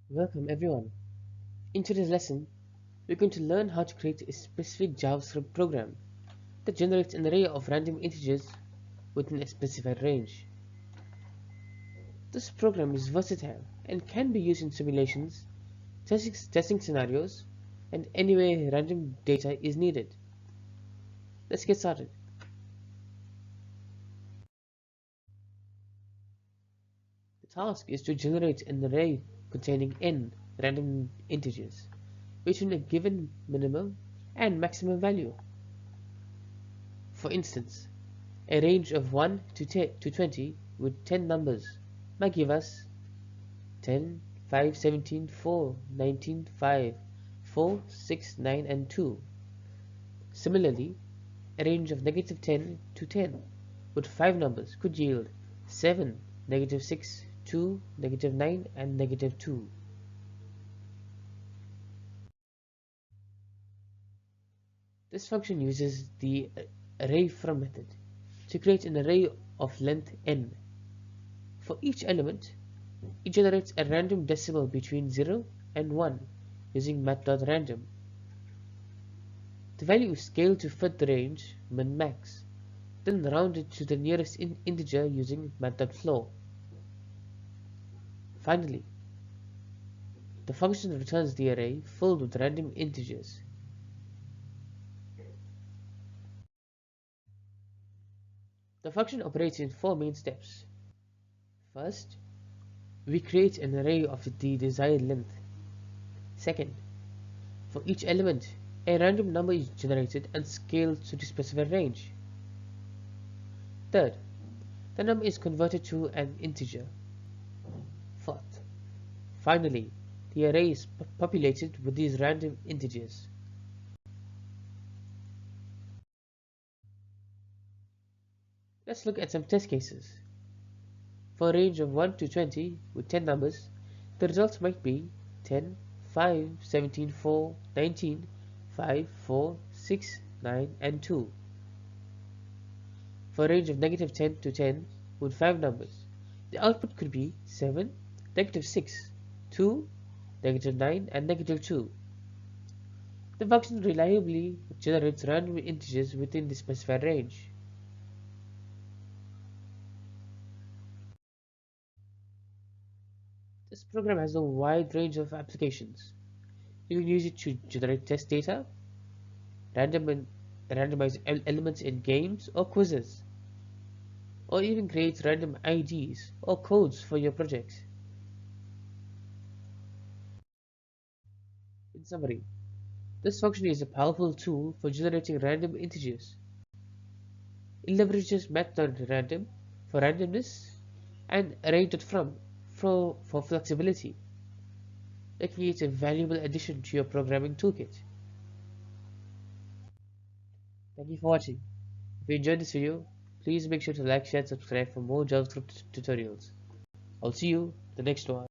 Welcome everyone. In today's lesson, we're going to learn how to create a specific JavaScript program that generates an array of random integers within a specified range. This program is versatile and can be used in simulations, testing scenarios, and anywhere random data is needed. Let's get started. The task is to generate an array containing n random integers between a given minimum and maximum value. For instance, a range of 1 to 20 with 10 numbers might give us 10, 5, 17, 4, 19, 5, 4, 6, 9, and 2. Similarly, a range of negative 10 to 10 with 5 numbers could yield 7, negative 6, 2, negative 9, and negative 2. This function uses the array_from method to create an array of length n. For each element, it generates a random decimal between 0 and 1 using Math.random. The value is scaled to fit the range min-max, then rounded to the nearest integer using Math.floor. Finally, the function returns the array filled with random integers. The function operates in 4 main steps. First, we create an array of the desired length. Second, for each element, a random number is generated and scaled to the specified range. Third, the number is converted to an integer. Fourth, finally, the array is populated with these random integers. Let's look at some test cases. For a range of 1 to 20 with 10 numbers, the results might be 10, 5, 17, 4, 19, 5, 4, 6, 9, and 2. For a range of negative 10 to 10 with 5 numbers, the output could be 7, negative 6, 2, negative 9, and negative 2. The function reliably generates random integers within the specified range. This program has a wide range of applications. You can use it to generate test data, randomize elements in games or quizzes, or even create random IDs or codes for your projects. In summary, this function is a powerful tool for generating random integers. It leverages Math.random for randomness and array.from for flexibility, making it a valuable addition to your programming toolkit. Thank you for watching. If you enjoyed this video, please make sure to like, share, and subscribe for more JavaScript tutorials. I'll see you in the next one.